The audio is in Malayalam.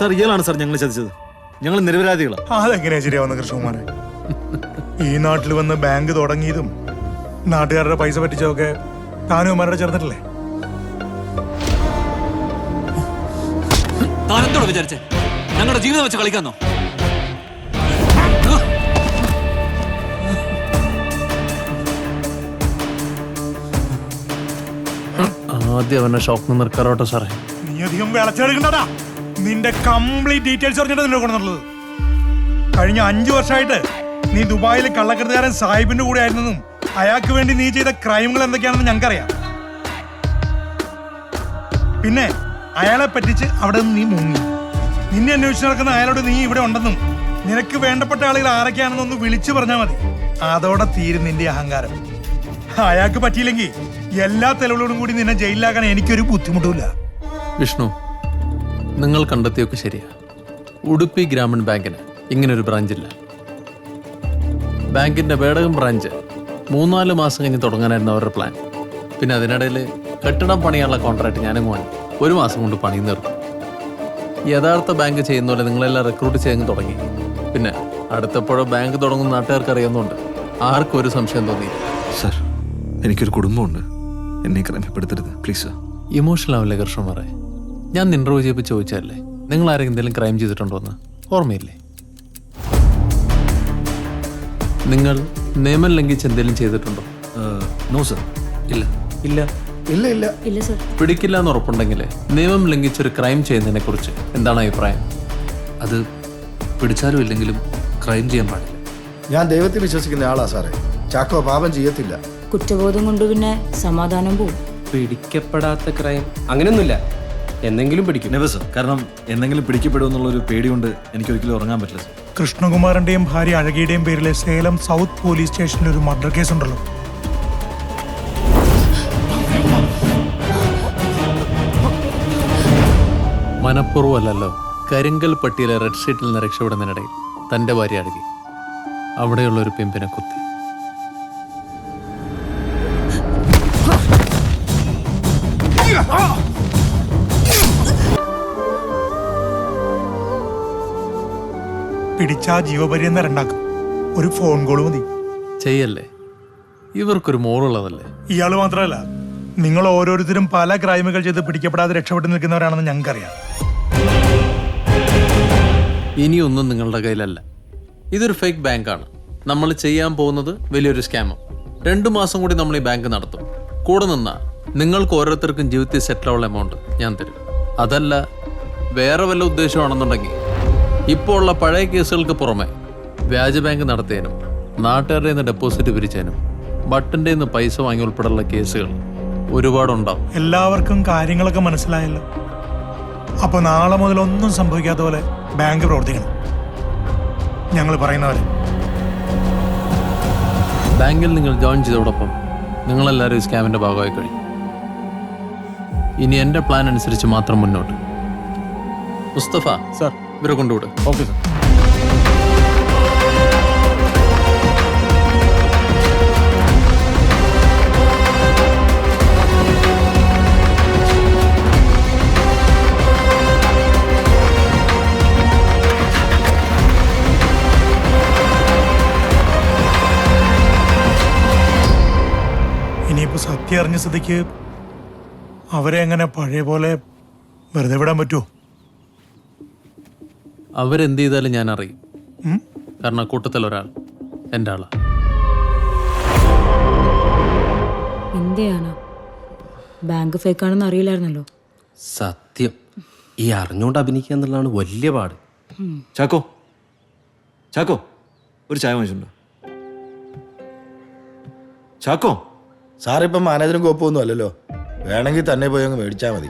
സാർ ഇയാളാണ് സാർ ഞങ്ങൾ ചതിച്ചത്. ഞങ്ങൾ നിരപരാധികളാണ്. അതെങ്ങനെയാ ശരിയാവുന്ന കൃഷ്ണകുമാരെ? ഈ നാട്ടിൽ വന്ന് ബാങ്ക് തുടങ്ങിയതും നാട്ടുകാരുടെ പൈസ പറ്റിച്ചതൊക്കെ താനുമാരുടെ ചേർന്നിട്ടില്ലേ? താനെന്തോട് വിചാരിച്ചേ? ഞങ്ങളുടെ ജീവിതം വെച്ച് കളിക്കാന്നോ? ആദ്യം അവനെ ഷോക്ക് നിർക്കാറോട്ടെ സാറേ. നീ അധികം വിളച്ചെടുക്കണ്ടടാ. നിന്റെ കംപ്ലീറ്റ് ഡീറ്റെയിൽസ് പറഞ്ഞിട്ട് നിന്നെ കൊണ്ടുവന്നുള്ളത്. കഴിഞ്ഞ 5 വർഷമായിട്ട് നീ ദുബായിൽ കള്ളക്കടത്തുകാരൻ സാഹിബിന്റെ കൂടെ ആയിരുന്നെന്നും അയാൾക്ക് വേണ്ടി നീ ചെയ്ത ക്രൈമുകൾ എന്തൊക്കെയാണെന്ന് ഞങ്ങൾക്കറിയാം. പിന്നെ അയാളെ പറ്റിച്ച് അവിടെ നിന്ന് നീ മുങ്ങി. നിന്നെ അന്വേഷിച്ച് നടക്കുന്ന അയാളോട് നീ ഇവിടെ ഉണ്ടെന്നും നിനക്ക് വേണ്ടപ്പെട്ട ആളുകൾ ആരൊക്കെയാണെന്നൊന്ന് വിളിച്ചു പറഞ്ഞാൽ മതി. അതോടെ തീരും നിന്റെ അഹങ്കാരം. അയാൾക്ക് പറ്റിയില്ലെങ്കിൽ എല്ലാ തെളിവുകളോടും കൂടി നിന്നെ ജയിലിലാക്കാൻ എനിക്കൊരു ബുദ്ധിമുട്ടുമില്ല. വിഷ്ണു, നിങ്ങൾ കണ്ടെത്തിയൊക്കെ ശരിയാ. ഉടുപ്പി ഗ്രാമീൺ ബാങ്കിന് ഇങ്ങനൊരു ബ്രാഞ്ചില്ല. ബാങ്കിന്റെ ബേടകം ബ്രാഞ്ച് 3-4 മാസം കഴിഞ്ഞ് തുടങ്ങാനായിരുന്നു അവരുടെ പ്ലാൻ. പിന്നെ അതിനിടയിൽ കെട്ടിടം പണിയാനുള്ള കോൺട്രാക്ട് ഞാനങ്ങ് വാങ്ങി 1 മാസം കൊണ്ട് പണി നിർത്തും. യഥാർത്ഥ ബാങ്ക് ചെയ്യുന്ന പോലെ നിങ്ങളെല്ലാം റിക്രൂട്ട് ചെയ്യാൻ തുടങ്ങി. പിന്നെ അടുത്തപ്പോഴോ ബാങ്ക് തുടങ്ങുന്ന നാട്ടുകാർക്ക് അറിയുന്നുണ്ട്. ആർക്കും ഒരു സംശയം തോന്നിയില്ല. സാർ, എനിക്കൊരു കുടുംബമുണ്ട്. എന്നെ ക്രമപ്പെടുത്തരുത് പ്ലീസ് സാർ. ഇമോഷണൽ ആവില്ലേ കൃഷ്ണകുമാറെ? ഞാൻ ഇന്റർവ്യൂ ചെയ്യപ്പോൾ ചോദിച്ചല്ലേ നിങ്ങൾ ആരെങ്കിലും എന്തെങ്കിലും ക്രൈം ചെയ്തിട്ടുണ്ടോ എന്ന്? ഓർമ്മയില്ലേ? നിങ്ങൾ നിയമം ലംഘിച്ച് എന്തെങ്കിലും ചെയ്തിട്ടുണ്ടോ? No sir. ഇല്ല. ഇല്ല. ഇല്ല ഇല്ല ഇല്ല സർ. പിടിക്കില്ല എന്ന് ഉറപ്പുണ്ടെങ്കിൽ നിയമം ലംഘിച്ചൊരു ക്രൈം ചെയ്യുന്നതിനെ കുറിച്ച് എന്താണ് അഭിപ്രായം? അത് പിടിച്ചാലും ഇല്ലെങ്കിലും ക്രൈം ചെയ്യാൻ പാടില്ല. ഞാൻ ദൈവത്തിൽ വിശ്വസിക്കുന്ന ആളാ സാറേ. ചാക്കോ പാപം ചെയ്യത്തില്ല. കുറ്റബോധം കൊണ്ട് പിന്നെ സമാധാനം പോവും. പിടിക്കപ്പെടാത്ത ക്രൈം അങ്ങനെയൊന്നുമില്ല. എന്തെങ്കിലും പിടിക്കും. Never sir. കാരണം എന്തെങ്കിലും പിടിക്കപ്പെടുമെന്നുള്ളൊരു പേടി കൊണ്ട് എനിക്ക് ഒരിക്കലും ഉറങ്ങാൻ പറ്റില്ല സർ. കൃഷ്ണകുമാറിന്റെയും ഭാര്യ അഴകിയുടെയും പേരിലെ സേലം സൗത്ത് പോലീസ് സ്റ്റേഷനിൽ ഒരു മർഡർ കേസ് ഉണ്ടല്ലോ. മനഃപൂർവ്വമല്ലല്ലോ. കരിങ്കൽ പട്ടിയിലെ റെഡ് ഷീറ്റിൽ നിന്ന് രക്ഷപ്പെടുന്നതിനിടയിൽ തൻ്റെ ഭാര്യ അഴകി അവിടെയുള്ള ഒരു പിമ്പിനെ കുത്തി. പിടിച്ചാ ജീവപര്യന്തം രണ്ടാക്കും. ഒരു ഫോൺ കോൾ മതി. ചെയ്യല്ലേ, ഇവർക്കൊരു മോളുള്ളതല്ലേ. ഇയാള് മാത്രമല്ല, നിങ്ങൾ ഓരോരുത്തരും പല ക്രൈമുകൾ ചെയ്ത് പിടിക്കപ്പെടാതെ രക്ഷപ്പെട്ടു നിൽക്കുന്നവരാണെന്ന് ഞങ്ങൾക്കറിയാം. ഇനിയൊന്നും നിങ്ങളുടെ കയ്യിലല്ല. ഇതൊരു ഫേക്ക് ബാങ്കാണ്. നമ്മൾ ചെയ്യാൻ പോകുന്നത് വലിയൊരു സ്കാമും. 2 മാസം കൂടി നമ്മൾ ഈ ബാങ്ക് നടത്തും. കൂടെ നിന്നാ നിങ്ങൾക്ക് ഓരോരുത്തർക്കും ജീവിതത്തിൽ സെറ്റിലുള്ള എമൗണ്ട് ഞാൻ തരും. അതല്ല വേറെ വല്ല ഉദ്ദേശമാണെന്നുണ്ടെങ്കിൽ ഇപ്പോൾ ഉള്ള പഴയ കേസുകൾക്ക് പുറമെ വ്യാജ ബാങ്ക് നടത്തിയതിനും നാട്ടുകാരുടെ നിന്ന് ഡെപ്പോസിറ്റ് പിരിച്ചതിനും ബട്ടൻ്റെ നിന്ന് പൈസ വാങ്ങി ഉൾപ്പെടെയുള്ള കേസുകൾ ഒരുപാടുണ്ടാവും. എല്ലാവർക്കും കാര്യങ്ങളൊക്കെ മനസ്സിലായല്ലോ. അപ്പൊ നാളെ മുതൽ ഒന്നും സംഭവിക്കാത്ത പോലെ ബാങ്ക് പ്രവർത്തിക്കണം. ഞങ്ങൾ പറയുന്നവരെ ബാങ്കിൽ നിങ്ങൾ ജോയിൻ ചെയ്തതോടൊപ്പം നിങ്ങളെല്ലാവരും ഈ സ്കാമിന്റെ ഭാഗമായി കഴിഞ്ഞു. ഇനി എൻ്റെ പ്ലാൻ അനുസരിച്ച് മാത്രം മുന്നോട്ട്. മുസ്തഫ സാർ, ഇവരെ കൊണ്ടുവിട്. Okay sir. ഇനിയിപ്പോ സത്യം അറിഞ്ഞ സ്ഥിതിക്ക് അവരെ എങ്ങനെ പഴയ പോലെ വെറുതെ വിടാൻ പറ്റുമോ? അവരെന്ത് ചെയ്താലും ഞാൻ അറിയും. ഉം? കാരണം കൂട്ടത്തിൽ ഒരാൾ എൻ്റെ ആളാ. എന്തെയാണ് ബാങ്ക് ഫേക്കാണെന്ന് അറിയില്ലായിരുന്നല്ലോ. സത്യം ഈ അറിഞ്ഞുകൊണ്ട് അഭിനയിക്കുക എന്നുള്ളതാണ് വലിയ പാട്. ചാക്കോ, ചാക്കോ, ഒരു ചായ വാങ്ങിച്ചിട്ടുണ്ടോ? ചാക്കോ, സാറിപ്പം മാനേജറും കോപ്പൊന്നും അല്ലല്ലോ. വേണമെങ്കിൽ തന്നെ പോയി അങ്ങ് മേടിച്ചാൽ മതി.